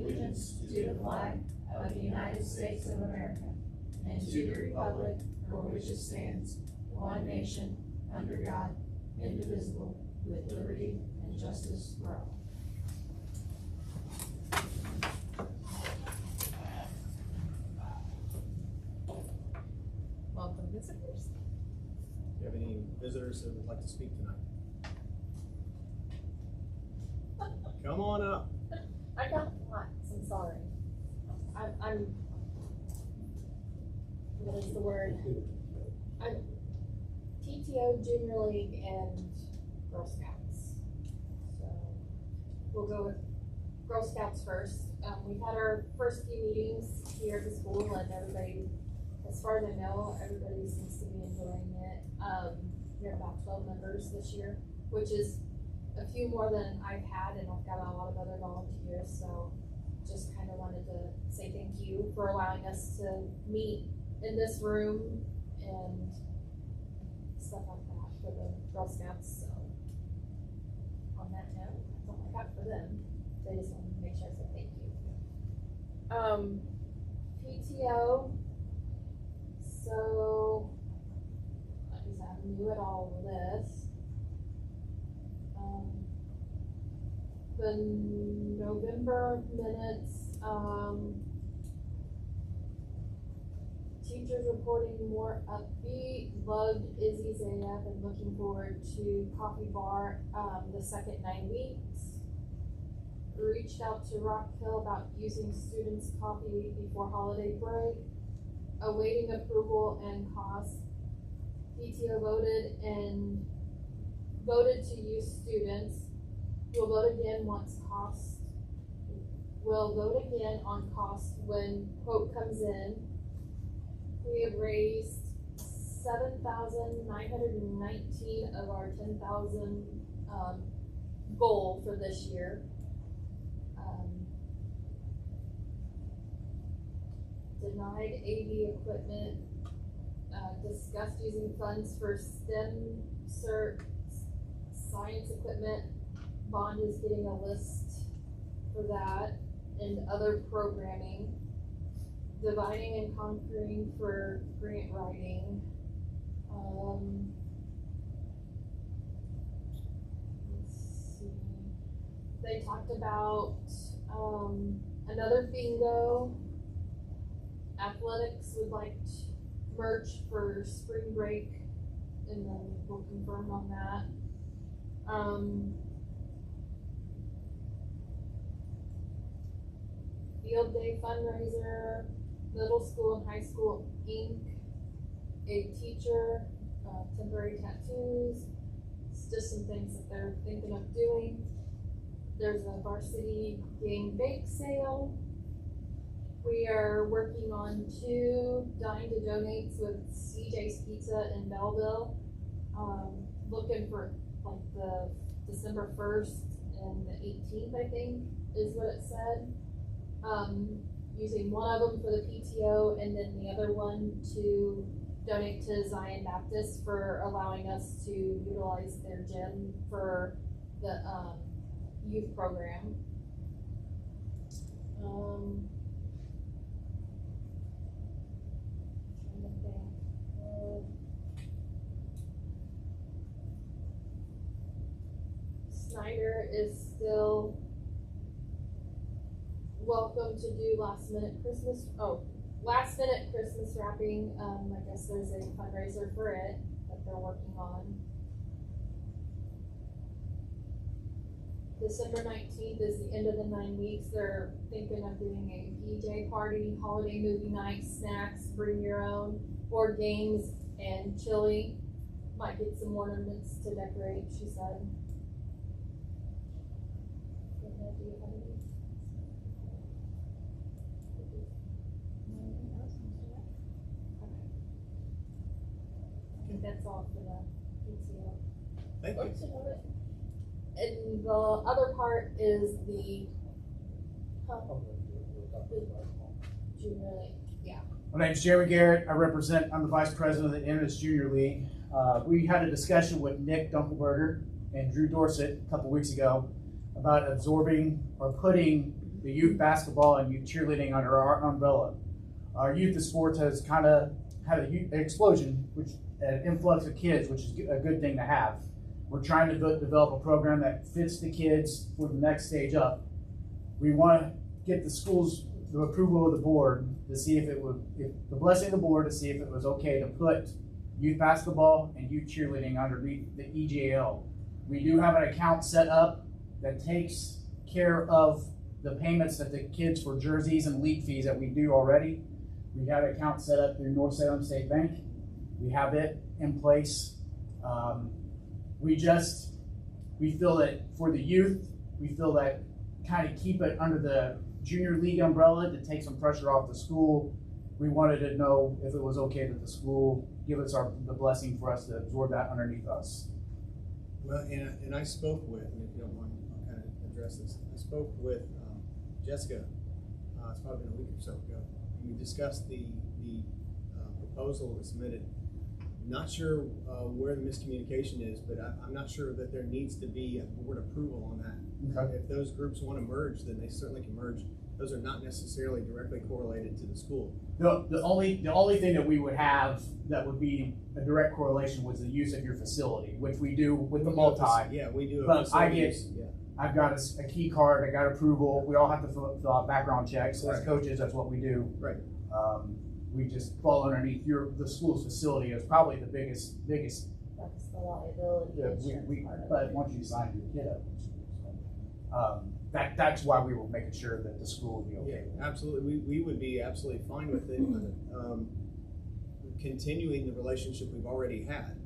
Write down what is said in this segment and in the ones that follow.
allegiance to the flag of the United States of America and to the republic for which it stands, one nation, under God, indivisible, with liberty and justice for all. Welcome, visitors. Do you have any visitors that would like to speak tonight? Come on up. I got lots, I'm sorry. I'm what is the word? I'm PTO, Junior League, and Girl Scouts. So we'll go with Girl Scouts first. We've had our first few meetings here at the school, and everybody, as far as I know, everybody seems to be enjoying it. We have about 12 members this year, which is a few more than I've had, and I've got a lot of other volunteers, so just kind of wanted to say thank you for allowing us to meet in this room and stuff like that for the Girl Scouts. So on that note, that's all I got for them. They just wanted to make sure I said thank you. PTO, so like I said, I'm new at all of this. The November minutes, teachers reporting more upbeat, loved Izzy's AF and looking forward to Coffee Bar the second 9 weeks. Reached out to Rock Hill about using students' coffee week before holiday break. Awaiting approval and cost. PTO voted to use students. We'll vote again once cost. We'll vote again on cost when quote comes in. We have raised 7,919 of our 10,000 goal for this year. Denied AV equipment. Discussed using funds for STEM science equipment. Bond is getting a list for that and other programming. Dividing and conquering for grant writing. Let's see. They talked about another bingo. Athletics would like merch for spring break, and then we'll confirm on that. Field day fundraiser, middle school and high school ink, a teacher, temporary tattoos. It's just some things that they're thinking of doing. There's a varsity game bake sale. We are working on 2 Dine to Donates with CJ's Pizza in Belleville. Looking for like the December 1st and the 18th, I think, is what it said. Using one of them for the PTO and then the other one to donate to Zion Baptist for allowing us to utilize their gym for the youth program. Snyder is still welcome to do last minute Christmas wrapping. I guess there's a fundraiser for it that they're working on. December 19th is the end of the 9 weeks. They're thinking of doing a PJ party, holiday movie night, snacks, bring your own, board games, and chili. Might get some ornaments to decorate, she said. Do you have any? I think that's all for the PTO. Thank you. And the other part is the Junior League. Yeah. My name's Jeremy Garrett. I'm the vice president of the Eminence Junior League. We had a discussion with Nick Dunkelberger and Drew Dorsett a couple weeks ago about absorbing or putting the youth basketball and youth cheerleading under our umbrella. Our youth sports has kind of had an explosion, which an influx of kids, which is a good thing to have. We're trying to develop a program that fits the kids for the next stage up. We want to get the approval of the board to see if the blessing of the board to see if it was okay to put youth basketball and youth cheerleading underneath the EJL. We do have an account set up that takes care of the payments that the kids for jerseys and league fees that we do already. We have an account set up through North Salem State Bank. We have it in place. We feel that for the youth, we feel that kind of keep it under the junior league umbrella to take some pressure off the school. We wanted to know if it was okay that the school give us the blessing for us to absorb that underneath us. Well, and I spoke with, and if you don't mind, I'll kind of address this. I spoke with Jessica, it's probably been a week or so ago, and we discussed the proposal that was submitted. Not sure where the miscommunication is, but I'm not sure that there needs to be a board approval on that. Okay. If those groups want to merge, then they certainly can merge. Those are not necessarily directly correlated to the school. The only thing that we would have that would be a direct correlation was the use of your facility, which we do with the multi. Yeah, we do. But I've got a key card, I got approval, we all have to fill out background checks, as Right. coaches, that's what we do. Right. We just fall underneath the school's facility is probably the biggest, That's the liability insurance part of it. but once you sign your kid up, that's why we were making sure that the school would be okay. Yeah, absolutely. We would be absolutely fine with it. Continuing the relationship we've already had,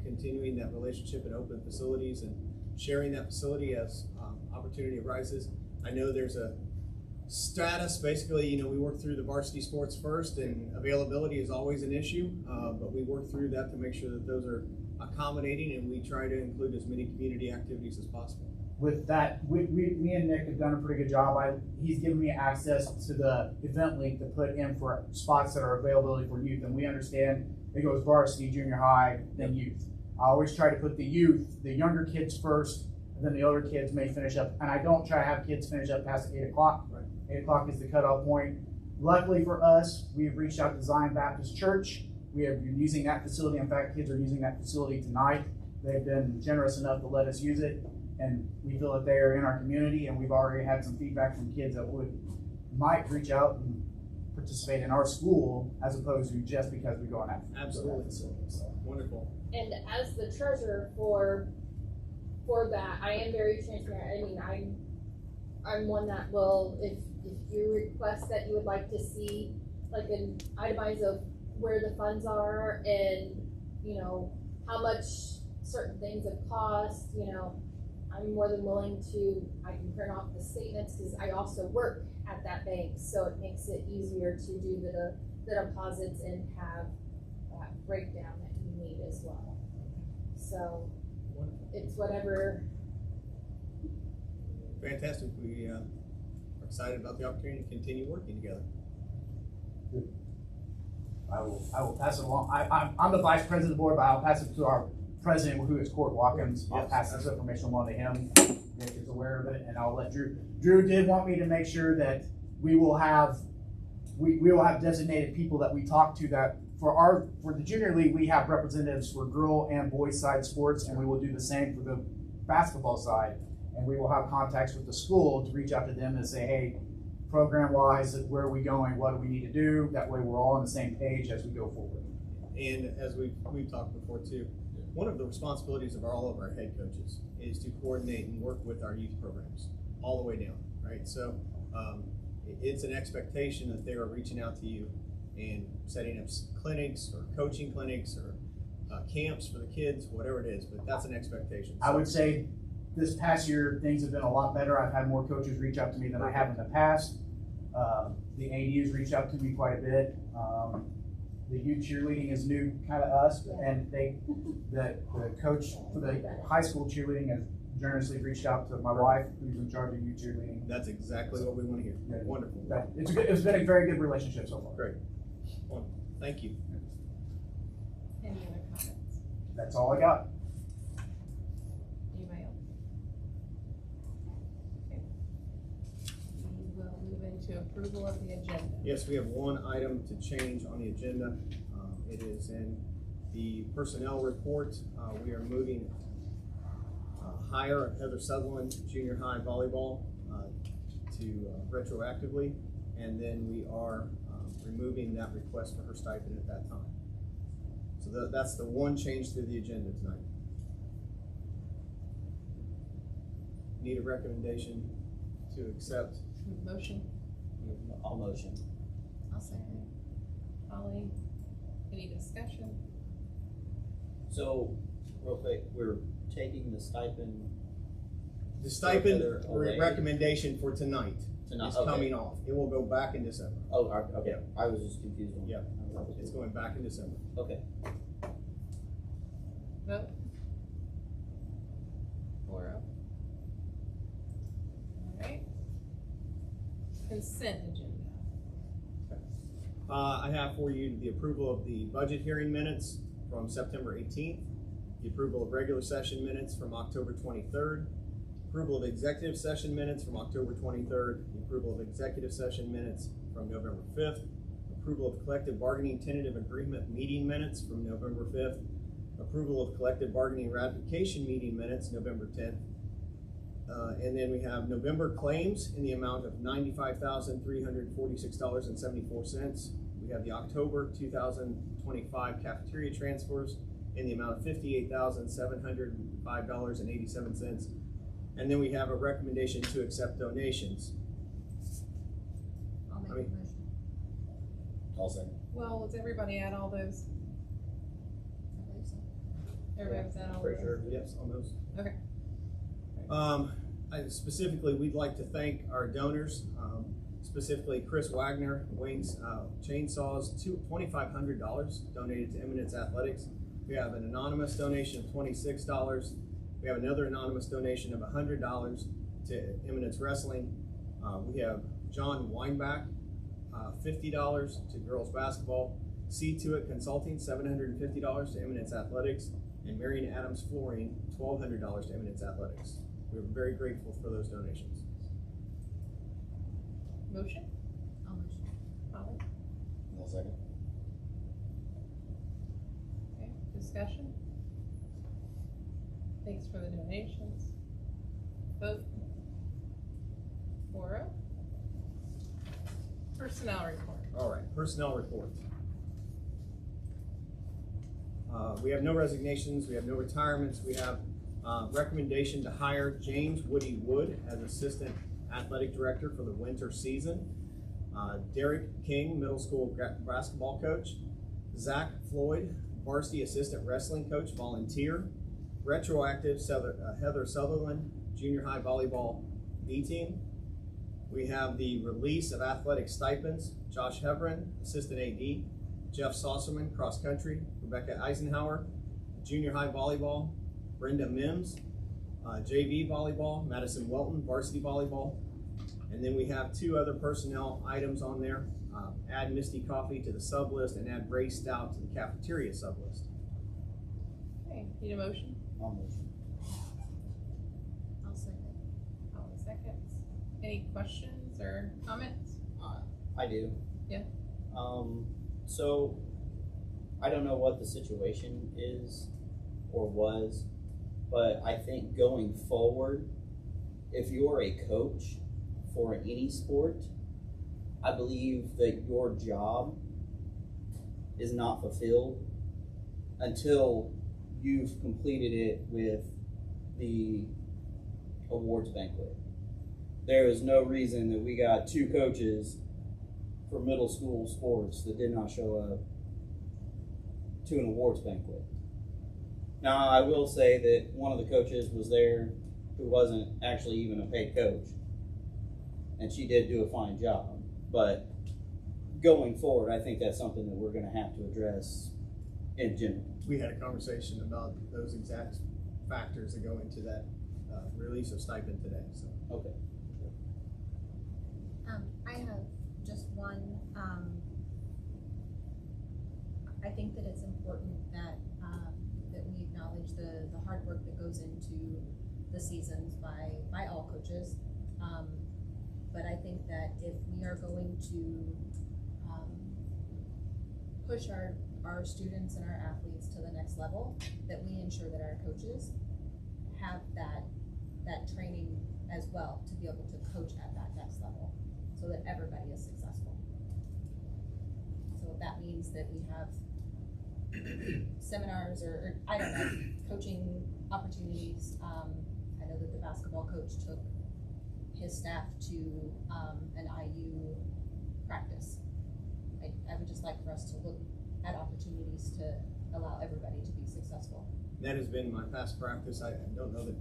continuing that relationship in open facilities and sharing that facility as opportunity arises. I know there's a status, basically, we work through the varsity sports first, and availability is always an issue, but we work through that to make sure that those are accommodating, and we try to include as many community activities as possible. With that, me and Nick have done a pretty good job. He's given me access to the event link to put in for spots that are availability for youth, and we understand it goes varsity, junior high, then youth. I always try to put the younger kids first, and then the older kids may finish up, and I don't try to have kids finish up past 8 o'clock. Right. 8 o'clock is the cutoff point. Luckily for us, we've reached out to Zion Baptist Church. We have been using that facility. In fact, kids are using that facility tonight. They've been generous enough to let us use it, and we feel that they are in our community, and we've already had some feedback from kids that might reach out and participate in our school as opposed to just because we go on that. Absolutely. So. Wonderful. And as the treasurer for that, I am very transparent. I mean, I'm one that will, if you request that you would like to see like an itemize of where the funds are and, how much certain things have cost, I'm more than willing I can print off the statements because I also work at that bank. So it makes it easier to do the deposits and have that breakdown that you need as well. So Wonderful. it's whatever. Fantastic. We are excited about the opportunity to continue working together. I will pass it along. I'm the vice president of the board, but I'll pass it to our president, who is Court Watkins. I'll Yes. pass this information along to him. Nick is aware of it, and I'll let Drew. Drew did want me to make sure that we will have designated people that we talk to that for the junior league, we have representatives for girl and boys side sports, and we will do the same for the basketball side. And we will have contacts with the school to reach out to them and say, hey, program-wise, where are we going? What do we need to do? That way we're all on the same page as we go forward. And as we've talked before too, one of the responsibilities of all of our head coaches is to coordinate and work with our youth programs all the way down, right? So it's an expectation that they are reaching out to you and setting up clinics or coaching clinics or camps for the kids, whatever it is, but that's an expectation. I would say this past year, things have been a lot better. I've had more coaches reach out to me than I have in the past. The ADs reached out to me quite a bit. The youth cheerleading is new kind of us, and the coach for the high school cheerleading has generously reached out to my wife, who's in charge of youth cheerleading. That's exactly what we want to hear. Yeah. Wonderful. It's been a very good relationship so far. Great. Wonderful. Thank you. Any other comments? That's all I got. Anybody else? Okay. to approval of the agenda. Yes, we have one item to change on the agenda. It is in the personnel report. We are moving hire of Heather Sutherland, junior high volleyball, to retroactively, and then we are removing that request for her stipend at that time. So that's the one change to the agenda tonight. Need a recommendation to accept. Motion, I'll motion. I'll second. Holly, any discussion? So, real quick, we're taking the stipend The stipend Heather away. recommendation for tonight tonight. is Okay. coming off. It will go back in December. Oh, okay. I was just confused on. Yeah. how that was It's doing. going back in December. Okay. Vote. 4-0. Alright. Consent agenda. I have for you the approval of the budget hearing minutes from September 18th, the approval of regular session minutes from October 23rd, approval of executive session minutes from October 23rd, the approval of executive session minutes from November 5th, approval of collective bargaining tentative agreement meeting minutes from November 5th, approval of collective bargaining ratification meeting minutes November 10th, and then we have November claims in the amount of $95,346.74. We have the October 2025 cafeteria transfers in the amount of $58,705.87. And then we have a recommendation to accept donations. I'll make I a mean- motion. I'll second. Well, was everybody at all those? I believe so. Everybody was at all Pretty those? sure. Yes, on those. Okay. Specifically, we'd like to thank our donors, specifically Chris Wagner, Wayne's Chainsaws, $2,500 donated to Eminence Athletics. We have an anonymous donation of $26. We have another anonymous donation of $100 to Eminence Wrestling. We have John Weinbach, $50 to girls basketball. See to It Consulting, $750 to Eminence Athletics. And Marion Adams Flooring, $1,200 to Eminence Athletics. We're very grateful for those donations. Motion? I'll motion. Holly? I'll second. Okay, discussion? Thanks for the donations. Vote. 4-0. Personnel report. All right, personnel report. We have no resignations, we have no retirements, we have recommendation to hire James Woody Wood as Assistant Athletic Director for the winter season. Derek King, Middle School Basketball Coach. Zach Floyd, Varsity Assistant Wrestling Coach, Volunteer. Retroactive Heather Sutherland, Junior High Volleyball B Team. We have the release of athletic stipends. Josh Hebron, Assistant AD. Jeff Saucerman, Cross Country. Rebecca Eisenhower, Junior High Volleyball. Brenda Mims, JV Volleyball. Madison Welton, Varsity Volleyball. And then we have two other personnel items on there. Add Misty Coffee to the sub list and add Ray Stout to the cafeteria sub list. Okay, need a motion? I'll motion. I'll second. Holly seconds. Any questions or comments? I do. Yeah. So, I don't know what the situation is or was, but I think going forward, if you're a coach for any sport, I believe that your job is not fulfilled until you've completed it with the awards banquet. There is no reason that we got two coaches for middle school sports that did not show up to an awards banquet. Now, I will say that one of the coaches was there who wasn't actually even a paid coach, and she did do a fine job. But going forward, I think that's something that we're going to have to address in general. We had a conversation about those exact factors that go into that release of stipend today. So Okay. I have just one, I think that it's important that, that we acknowledge the hard work that goes into the seasons by all coaches. but I think that if we are going to, push our students and our athletes to the next level, that we ensure that our coaches have that training as well to be able to coach at that next level, so that everybody is successful. So if that means that we have seminars or I don't know, coaching opportunities. I know that the basketball coach took his staff to an IU practice. I would just like for us to look at opportunities to allow everybody to be successful. That has been my past practice. I don't know that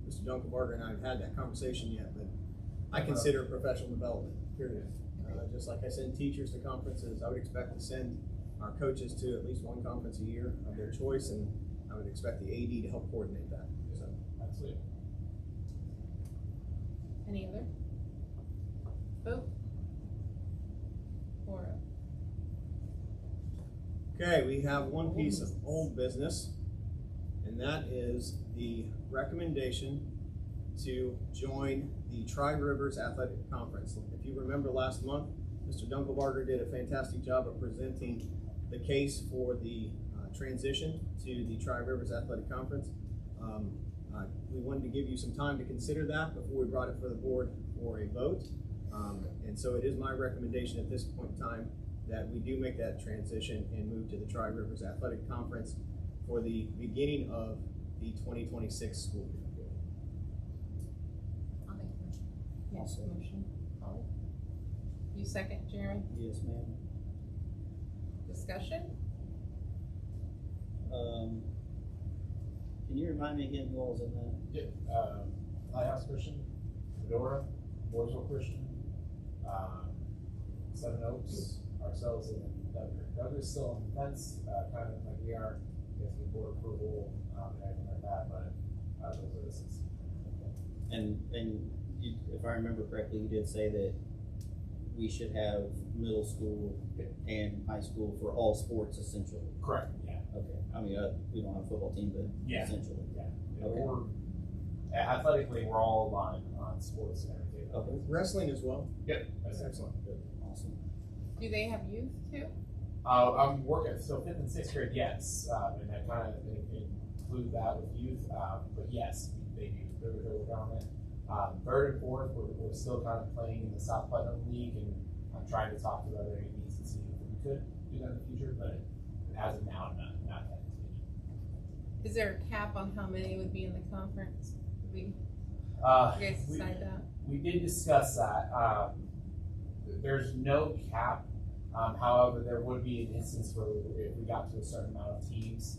Mr. Dunkelbarger and I have had that conversation yet, but I consider it professional development, period. Just like I send teachers to conferences, I would expect to send our coaches to at least one conference a year of their choice, and I would expect the AD to help coordinate that. So, Absolutely. Any other? Vote? Or okay, we have one piece of old business, and that is the recommendation to join the Tri-Rivers Athletic Conference. If you remember last month, Mr. Dunkelbarger did a fantastic job of presenting the case for the transition to the Tri-Rivers Athletic Conference. We wanted to give you some time to consider that before we brought it for the board for a vote. And so it is my recommendation at this point in time that we do make that transition and move to the Tri-Rivers Athletic Conference for the beginning of the 2026 school year. I'll make a motion. yes, motion. Holly? You second, Jeremy? Yes, ma'am. Discussion? Can you remind me again who all was in that? Yeah, Lighthouse Christian, Medora, Mooresville Christian, Seven Oaks, ourselves, and then Duggar. Duggar's still on the fence, kind of like we are, if the board approval, and everything like that, but, those are the six. And you, if I remember correctly, you did say that we should have middle school and high school for all sports essentially. Correct, yeah. Okay. I mean, we don't have a football team, but Yeah. essentially. Yeah. Okay. We're, athletically, we're all aligned on sports and everything. Okay. Wrestling as well. Yep, that's Excellent. excellent. Awesome. Do they have youth too? I'm working, so 5th and 6th grade, yes, and I kind of include that with youth, but yes, they do, they're working on it. 3rd and 4th, we're still kind of playing in the South Putnam League, and I'm trying to talk to other ADs and see if we could do that in the future, but as of now, not that. Is there a cap on how many would be in the conference? Did you guys decide that? We did discuss that. There's no cap. However, there would be an instance where if we got to a certain amount of teams,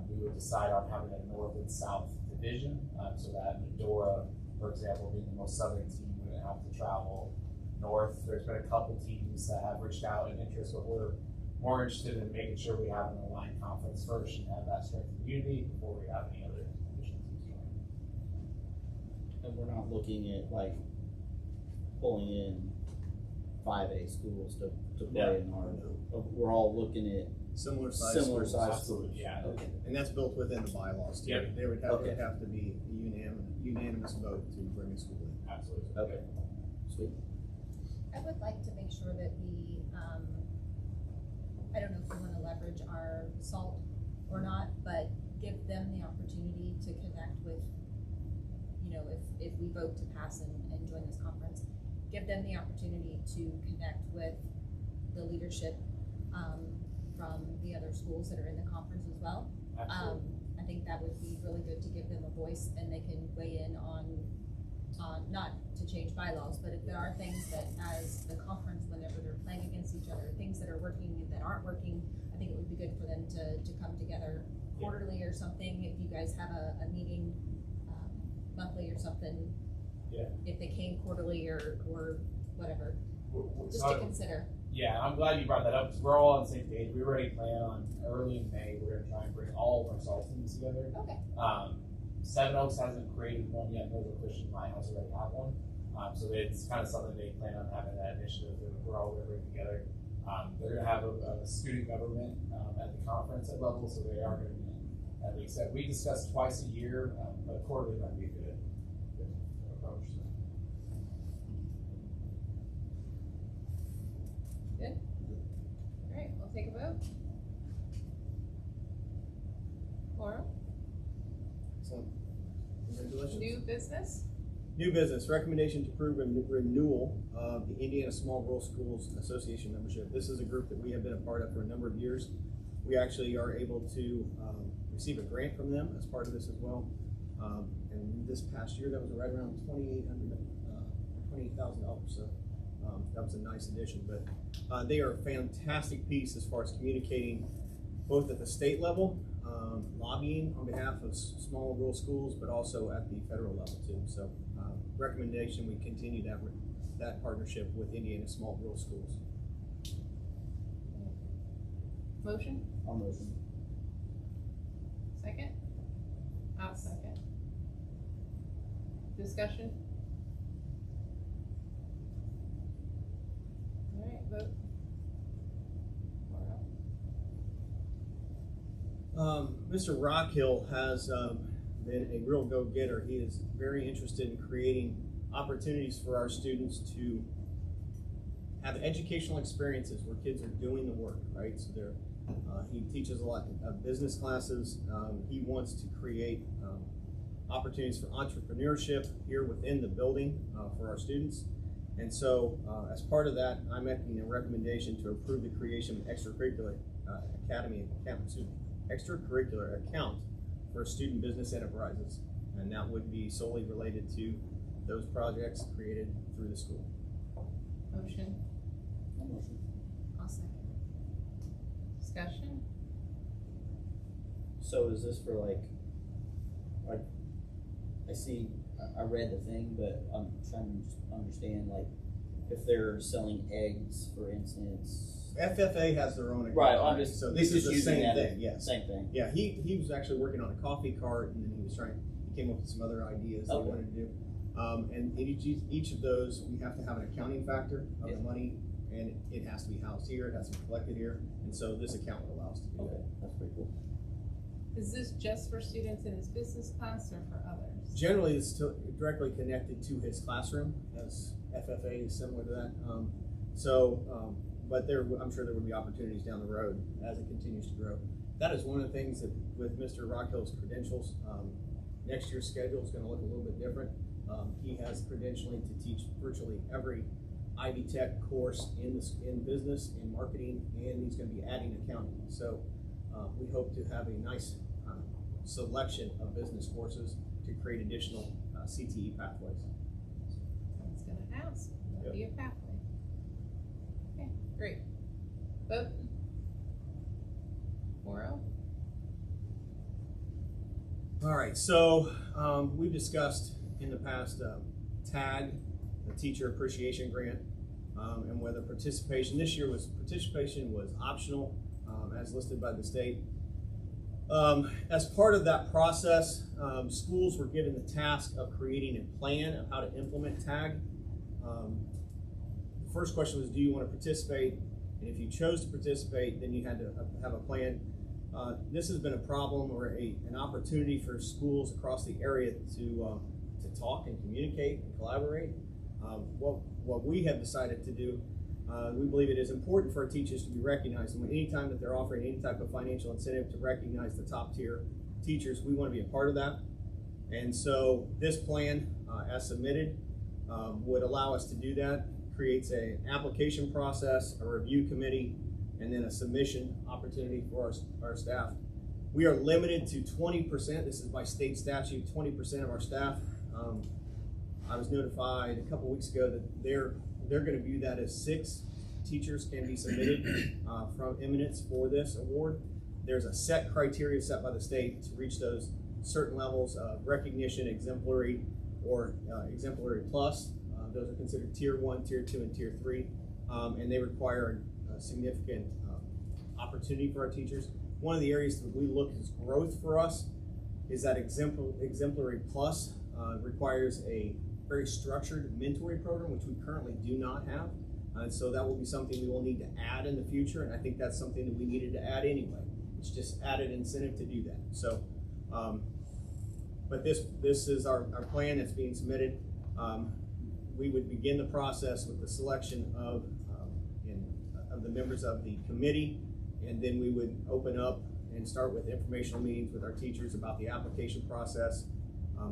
we would decide on having a North and South division, so that Medora, for example, being the most southern team, wouldn't have to travel north. There's been a couple teams that have reached out in interest, but we're more interested in making sure we have an aligned conference first and have that strength and unity before we have any other divisions. And we're not looking at like pulling in 5A schools to play in our. We're all looking at Similar size. similar schools. size Absolutely, schools. yeah. Okay. And that's built within the bylaws too. Yep. There would have, Okay. it'd have to be a unanimous vote to bring a school in. Absolutely. Okay. Sweet. I would like to make sure that we, I don't know if we wanna leverage our SALT or not, but give them the opportunity to connect with, you know, if we vote to pass and join this conference, give them the opportunity to connect with the leadership, from the other schools that are in the conference as well. Absolutely. I think that would be really good to give them a voice, and they can weigh in on, not to change bylaws, but if there are things that as the conference, whenever they're playing against each other, things that are working and that aren't working, I think it would be good for them to come together quarterly or something, if you guys have a meeting, monthly or something. Yeah. If they came quarterly or whatever, just So to consider. Yeah, I'm glad you brought that up because we're all on the same page. We already plan on early in May, we're gonna try and bring all of our SALT teams together. Okay. Seven Oaks hasn't created one yet, Northern Christian Lighthouse already have one. So it's kind of something they plan on having that initiative that we're all gonna bring together. They're gonna have a student government, at the conference level, so they are gonna be, at least, we discussed twice a year, but quarterly might be a good approach. take a vote. Laura, So, congratulations. new business? New business, recommendation to approve a renewal of the Indiana Small Rural Schools Association membership. This is a group that we have been a part of for a number of years. We actually are able to receive a grant from them as part of this as well. And this past year, that was right around $28,000. So that was a nice addition. But they are a fantastic piece as far as communicating both at the state level, lobbying on behalf of small rural schools, but also at the federal level too. So recommendation, we continue that partnership with Indiana Small Rural Schools. Motion? I'll motion. Second? I'll second. Discussion? All right, vote. Laura? Mr. Rockhill has been a real go-getter. He is very interested in creating opportunities for our students to have educational experiences where kids are doing the work, right? So he teaches a lot of business classes. He wants to create opportunities for entrepreneurship here within the building for our students. And so as part of that, I'm making a recommendation to approve the creation of an extracurricular account for student business enterprises. And that would be solely related to those projects created through the school. Motion? I'll motion. I'll second. Discussion? So is this for like I read the thing, but I'm trying to just understand, like, if they're selling eggs, for instance. FFA has their own account. Right, I'm just, so this is the using same that thing, yes. Same thing. Yeah, he was actually working on a coffee cart, and then he came up with some other ideas that he Okay. wanted to do. And in each of those, we have to have an accounting factor of Yeah. the money, and it has to be housed here, it has to be collected here, and so this account would allow us to do Okay, that. that's pretty cool. Is this just for students in his business class or for others? Generally, it's directly connected to his classroom, as FFA is similar to that. But I'm sure there would be opportunities down the road as it continues to grow. That is one of the things that with Mr. Rockhill's credentials, next year's schedule is going to look a little bit different. He has credentialing to teach virtually every Ivy Tech course in business, in marketing, and he's going to be adding accounting. So we hope to have a nice selection of business courses to create additional CTE pathways. I was gonna ask, that'd be a pathway. Okay, great. Vote. 4-0. All right, so we've discussed in the past TAG, the Teacher Appreciation Grant, and whether participation was optional as listed by the state. As part of that process, schools were given the task of creating a plan of how to implement TAG. The first question was, do you want to participate? And if you chose to participate, then you had to have a plan. This has been a problem or an opportunity for schools across the area to talk and communicate and collaborate. What we have decided to do, we believe it is important for our teachers to be recognized, and anytime that they're offering any type of financial incentive to recognize the top tier teachers, we want to be a part of that. And so this plan, as submitted, would allow us to do that. Creates an application process, a review committee, and then a submission opportunity for our staff. We are limited to 20%. This is by state statute, 20% of our staff. I was notified a couple weeks ago that they're going to view that as 6 teachers can be submitted from eminence for this award. There's a set criteria set by the state to reach those certain levels of recognition, exemplary, or exemplary plus. Those are considered tier 1, tier 2, and tier 3, and they require a significant opportunity for our teachers. One of the areas that we look as growth for us is that exemplary plus requires a very structured mentoring program, which we currently do not have. And so that will be something we will need to add in the future, and I think that's something that we needed to add anyway. It's just added incentive to do that. So, but this is our plan that's being submitted. We would begin the process with the selection of the members of the committee, And then we would open up and start with informational meetings with our teachers about the application process.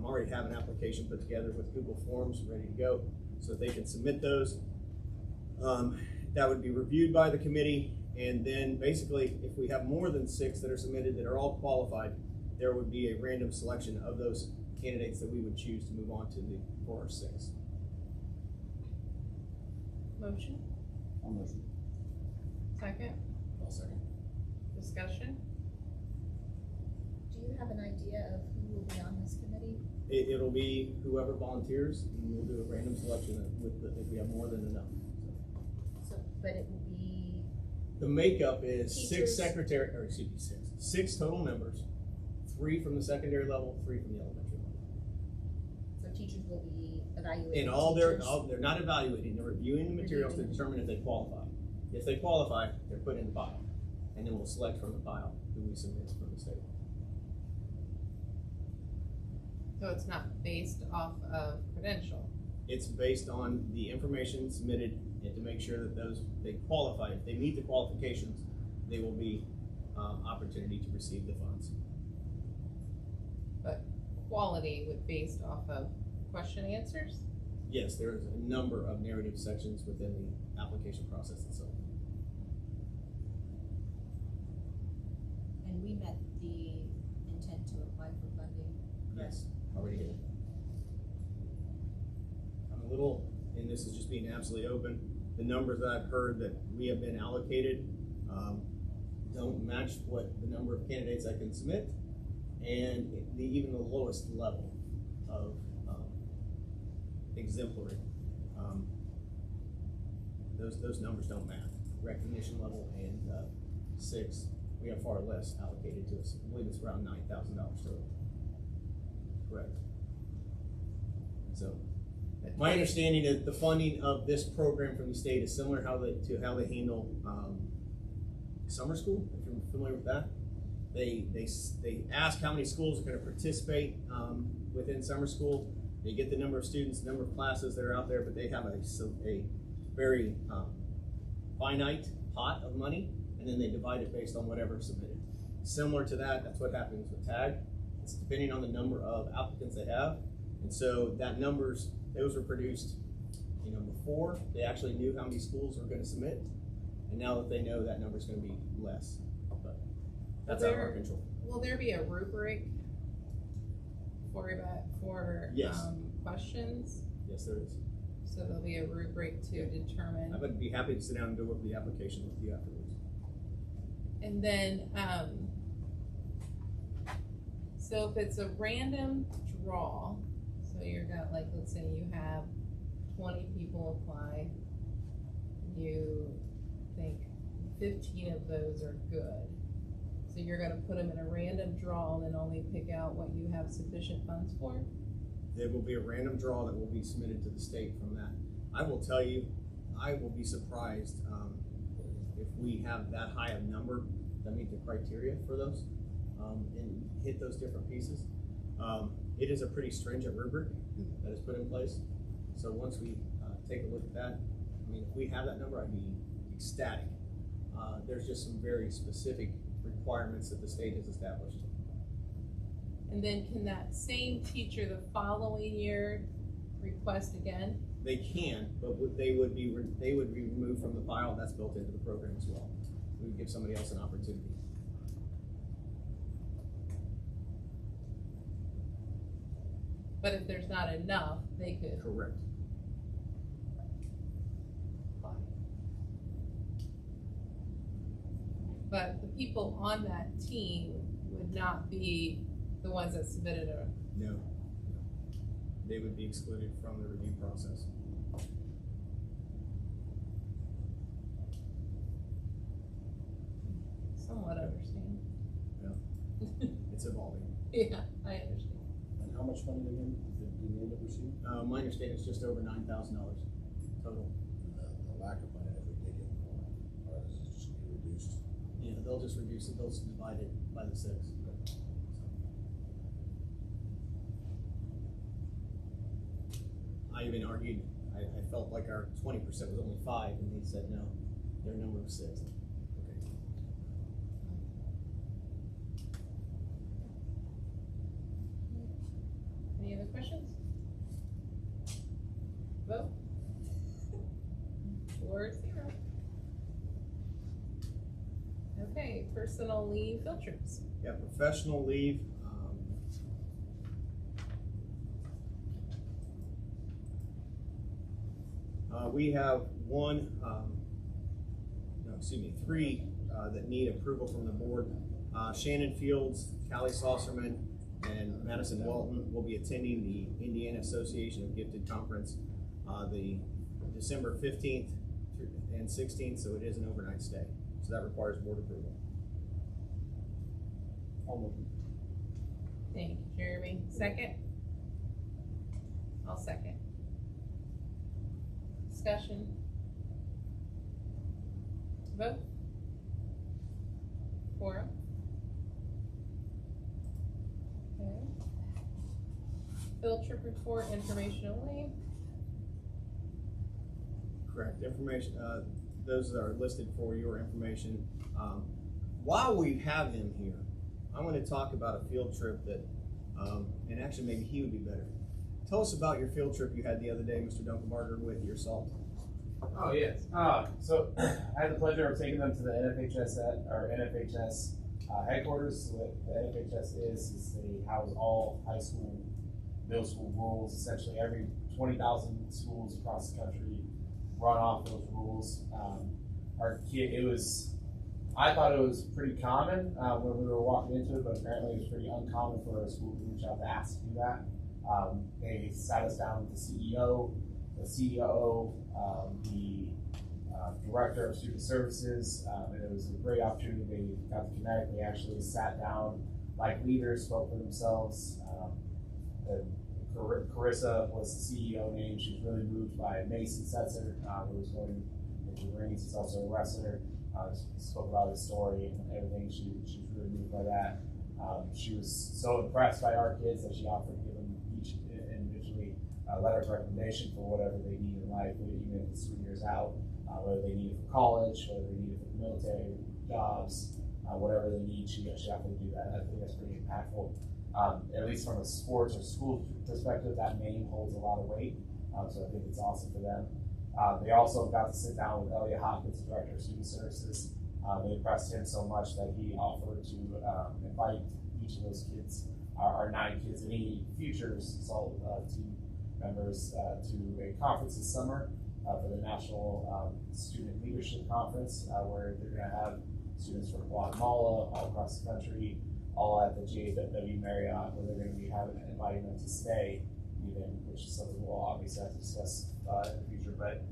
Already have an application put together with Google Forms ready to go so that they can submit those. That would be reviewed by the committee, and then basically if we have more than 6 that are submitted that are all qualified, there would be a random selection of those candidates that we would choose to move on to the 4 or 6. Motion, I'll motion. second, I'll second. discussion. Do you have an idea of who will be on this committee? It'll be whoever volunteers, and we'll do a random selection if we have more than enough. So, but it will be, The makeup is Teachers. 6 total members, 3 from the secondary level, 3 from the elementary level. so teachers will be evaluating And teachers. they're not evaluating, they're reviewing the materials to determine if they qualify. If they qualify, they're put in the pile, and then we'll select from the pile who we submit from the state. So it's not based off of credential. It's based on the information submitted and to make sure that they qualify. If they meet the qualifications, they will be opportunity to receive the funds. But quality would based off of question answers? Yes, there is a number of narrative sections within the application process itself. And we met the intent to apply for funding. Yes, already did. I'm a little, and this is just being absolutely open, the numbers that I've heard that we have been allocated don't match what the number of candidates I can submit, and even the lowest level of exemplary. Those numbers don't match. Recognition level and 6, we have far less allocated to us. I believe it's around $9,000 total. Correct. So, my understanding is the funding of this program from the state is similar to how they handle summer school, if you're familiar with that. They ask how many schools are going to participate within summer school. They get the number of students, the number of classes that are out there, but they have a very finite pot of money, and then they divide it based on whatever's submitted. Similar to that, that's what happens with TAG. It's depending on the number of applicants they have, and so those were produced, before they actually knew how many schools were going to submit, and now that they know, that number is going to be less. But that's out of our control. Will there be a rubric for Yes. questions? Yes, there is. So there'll be a rubric to determine. I would be happy to sit down and go over the application with you afterwards. And then, so if it's a random draw, so you're gonna, like, let's say you have 20 people apply, you think 15 of those are good. So you're gonna put them in a random draw and then only pick out what you have sufficient funds for? There will be a random draw that will be submitted to the state from that. I will tell you, I will be surprised if we have that high of number that meet the criteria for those and hit those different pieces. It is a pretty stringent rubric that is put in place. So once we take a look at that, I mean, if we have that number, I'd be ecstatic. There's just some very specific requirements that the state has established. And then can that same teacher the following year request again? They can, but they would be removed from the pile. That's built into the program as well. We would give somebody else an opportunity. But if there's not enough, they could Correct. apply. But the people on that team would not be the ones that submitted a. No. They would be excluded from the review process. Somewhat understand. Yeah. It's evolving. Yeah, I understand. And how much money did you end up receiving? My understanding is just over $9,000 total. The lack of money, if we did get more, or does it just be reduced? Yeah, they'll just reduce it. They'll just divide it by the 6. I even argued, I felt like our 20% was only 5, and they said no, their number was 6. Okay. Questions? Vote. 4-0. Okay, personal leave field trips. Yeah, professional leave. We have three that need approval from the board. Shannon Fields, Callie Saucerman, and Madison Walton will be attending the Indiana Association of Gifted Conference the December 15th and 16th, so it is an overnight stay. So that requires board approval. Thank you, Jeremy. Second? I'll second. Discussion. Vote. 4-0. Okay. Field trip report, information only. Correct. Information, those are listed for your information. While we have him here, I want to talk about a field trip that, and actually maybe he would be better. Tell us about your field trip you had the other day, Mr. Dunkelbarger, with your SALT. Oh, yes. So I had the pleasure of taking them to the NFHS headquarters. So what the NFHS is they house all high school, middle school rules. Essentially, every 20,000 schools across the country run off those rules. I thought it was pretty common when we were walking into it, but apparently it was pretty uncommon for a school to reach out to ask to do that. They sat us down with the CEO, the director of student services, and it was a great opportunity. They got to connect. They actually sat down like leaders, spoke for themselves. Carissa was the CEO name. She was really moved by Mason Setzer, who was going into the rings. He's also a wrestler. Spoke about his story and everything. She was really moved by that. She was so impressed by our kids that she offered to give them each individually a letter of recommendation for whatever they need in life, even if it's 3 years out, whether they need it for college, whether they need it for the military, jobs, whatever they need, she offered to do that. I think that's pretty impactful. At least from a sports or school perspective, that name holds a lot of weight. So I think it's awesome for them. They also got to sit down with Elliot Hopkins, the director of student services. They impressed him so much that he offered to invite each of those kids, our 9 kids, and any future SALT team members to a conference this summer for the National Student Leadership Conference, where they're going to have students from Guatemala, all across the country, all at the JW Marriott, where they're going to be inviting them to stay, even, which is something we'll obviously have to discuss in the future. But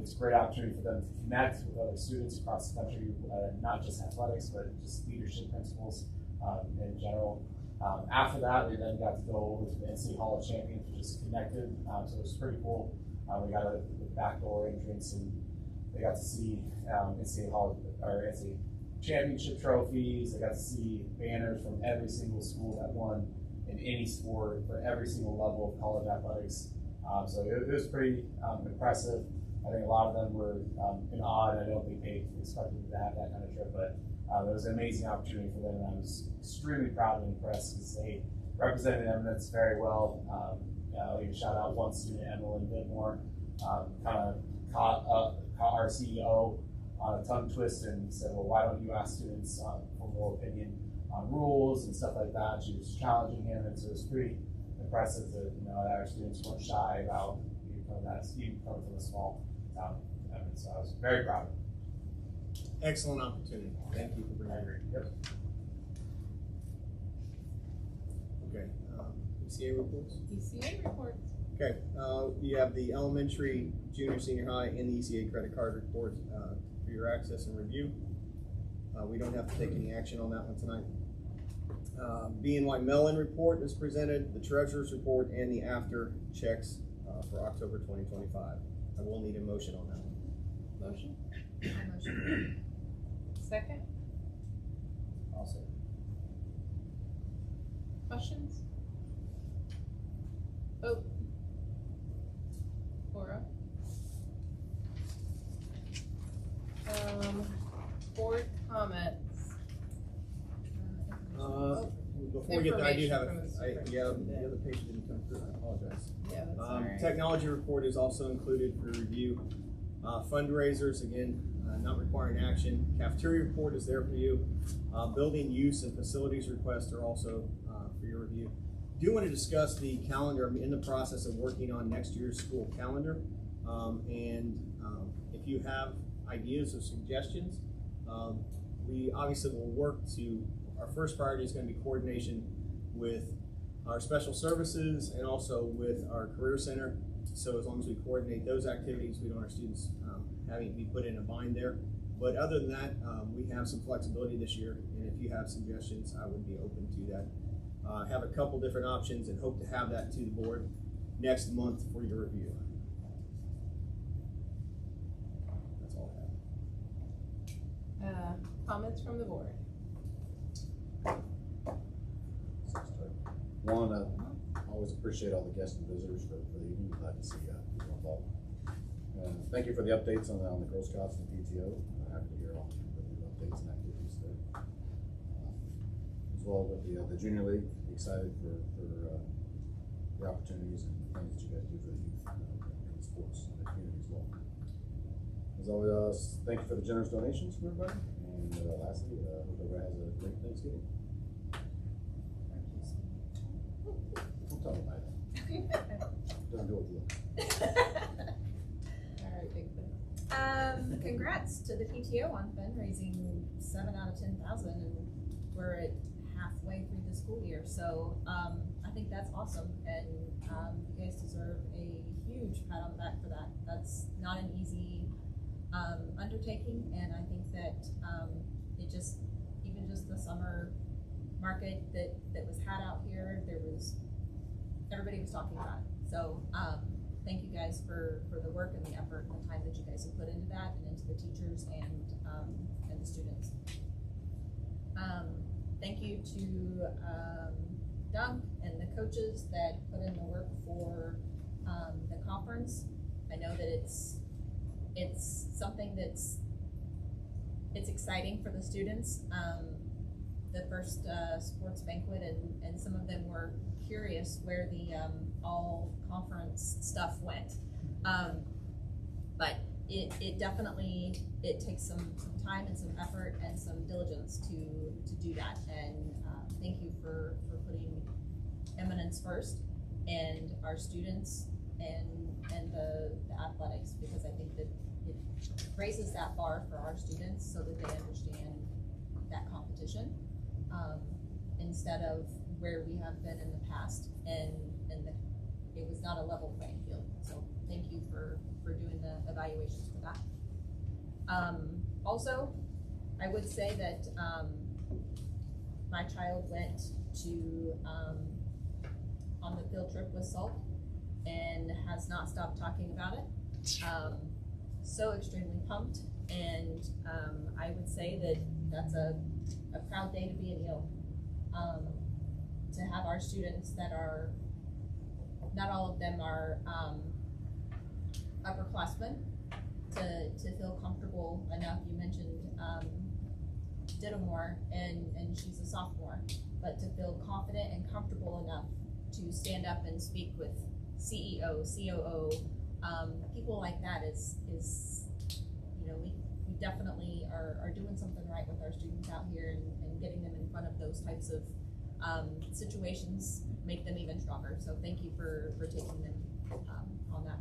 it's a great opportunity for them to connect with other students across the country, not just athletics, but just leadership principles in general. After that, we then got to go over to the NCAA Hall of Champions, which is connected. So it was pretty cool. We got a backdoor entrance, and they got to see NCAA championship trophies. They got to see banners from every single school that won in any sport for every single level of college athletics. So it was pretty impressive. I think a lot of them were in awe, and I don't think they expected to have that kind of trip, but it was an amazing opportunity for them, and I was extremely proud and impressed because they represented Eminence very well. I'll even shout out one student, Emily Whitmore, kind of caught our CEO on a tongue twist and said, well, why don't you ask students for more opinion on rules and stuff like that? She was challenging him, and so it was pretty impressive that that our students weren't shy about coming from a small town. So I was very proud of him. Excellent opportunity. Thank you for bringing it. Yep. Okay. ECA reports? ECA reports. Okay. You have the elementary, junior, senior high, and the ECA credit card reports for your access and review. We don't have to take any action on that one tonight. BNY Mellon report is presented, the treasurer's report, and the after checks for October 2025. I will need a motion on that one. Motion? I motion. Second? Also, Questions? Vote. 4-0. Board comments. Before we get there, I do have, information from the the other page didn't come through, I apologize. Yeah, that's all right. Technology report is also included for review. Fundraisers, again, not requiring action. Cafeteria report is there for you. Building use and facilities requests are also for your review. Do want to discuss the calendar. I'm in the process of working on next year's school calendar. If you have ideas or suggestions, we obviously will work to, our first priority is going to be coordination with our special services and also with our career center. So as long as we coordinate those activities, we don't want our students having to be put in a bind there. But other than that, we have some flexibility this year, and if you have suggestions, I would be open to that. Have a couple different options and hope to have that to the board next month for your review. That's all I have. Comments from the board? One, I always appreciate all the guests and visitors for the evening. Glad to see people involved. Thank you for the updates on the Girl Scouts and PTO. Happy to hear all the new updates and activities there. As well with the Junior League, excited for the opportunities and things that you guys do for the youth in the sports and the community as well. As always, thank you for the generous donations from everybody. And lastly, hope everybody has a great Thanksgiving. Don't tell me about it. Don't do it with you. All right, Bigfoot. Congrats to the PTO on fundraising 7 out of 10,000, and we're at halfway through the school year. So I think that's awesome, and you guys deserve a huge pat on the back for that. That's not an easy undertaking, and I think that it just, even just the summer market that was had out here, everybody was talking about it. So thank you guys for the work and the effort and the time that you guys have put into that and into the teachers and the students. Thank you to Doug and the coaches that put in the work for the conference. I know that it's something it's exciting for the students. The first sports banquet, and some of them were curious where the all conference stuff went. But it definitely, it takes some time and some effort and some diligence to do that. And thank you for putting eminence first and our students and the athletics, because I think that it raises that bar for our students so that they understand that competition instead of where we have been in the past, and it was not a level playing field. So thank you for doing the evaluations for that. Also, I would say that my child went to on the field trip with SALT and has not stopped talking about it. So extremely pumped, and I would say that that's a proud day to be an EO. To have our students that are, not all of them are upperclassmen, to feel comfortable enough. You mentioned Dittamore, and she's a sophomore, but to feel confident and comfortable enough to stand up and speak with CEO, COO, people like that is we definitely are doing something right with our students out here, and getting them in front of those types of situations make them even stronger. So thank you for taking them on that.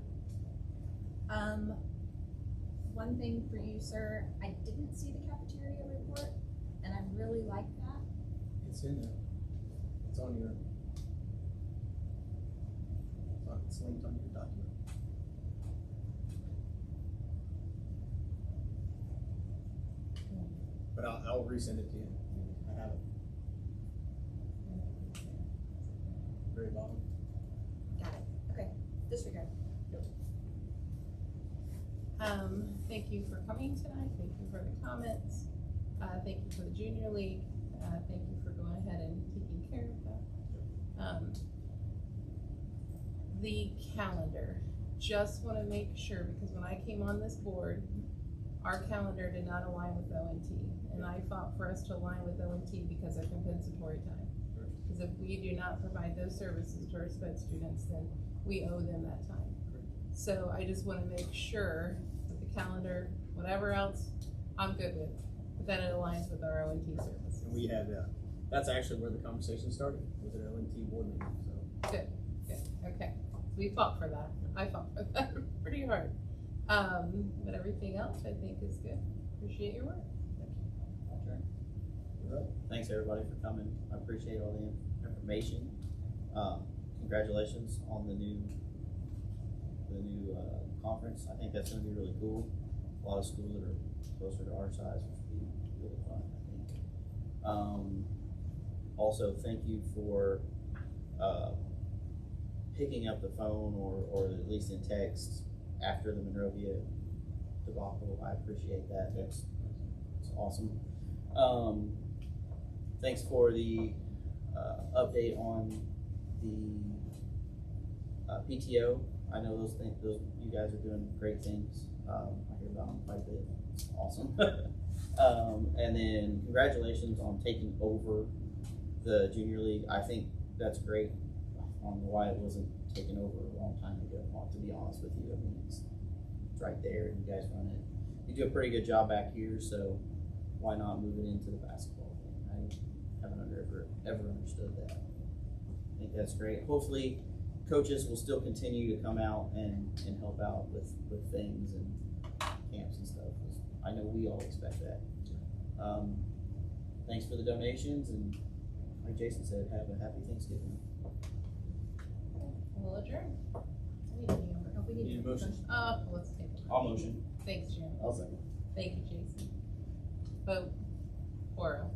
One thing for you, sir, I didn't see the cafeteria report, and I really like that. It's in there. It's on your, it's linked on your document. But I'll resend it to you. I have it. Very bottom. Got it. Okay. Disregard. Thank you for coming tonight. Thank you for the comments. Thank you for the Junior League. Thank you for going ahead and taking care of that. The calendar. Just want to make sure, because when I came on this board, our calendar did not align with ONT, and I fought for us to align with ONT because of compensatory time. Because because if we do not provide those services to our sped students, then we owe them that time. So I just wanna make sure that the calendar, whatever else, I'm good with, but that it aligns with our O&T services. And we had, that's actually where the conversation started, with an ONT board meeting, so. Good, okay. We fought for that. I fought for that pretty hard. But everything else I think is good. Appreciate your work. Sure. Thanks everybody for coming. I appreciate all the information. Congratulations on the new conference. I think that's gonna be really cool. A lot of schools that are closer to our size, which would be really fun, I think. Also, thank you for picking up the phone or at least in text after the Monrovia debacle. I appreciate that. That's awesome. Thanks for the update on the PTO. I know those you guys are doing great things. I hear about them quite a bit. It's awesome. And then congratulations on taking over the junior league. I think that's great. I don't know why it wasn't taken over a long time ago, to be honest with you. I mean, it's right there and you guys run it. You do a pretty good job back here, so why not move it into the basketball thing? I haven't ever understood that. I think that's great. Hopefully coaches will still continue to come out and help out with things and camps and stuff. I know we all expect that. Thanks for the donations, and like Jason said, have a happy Thanksgiving. We'll adjourn. We need a motion. Let's take it. I'll motion. Thanks, Jim. I'll second. Thank you, Jason. Vote 4-0.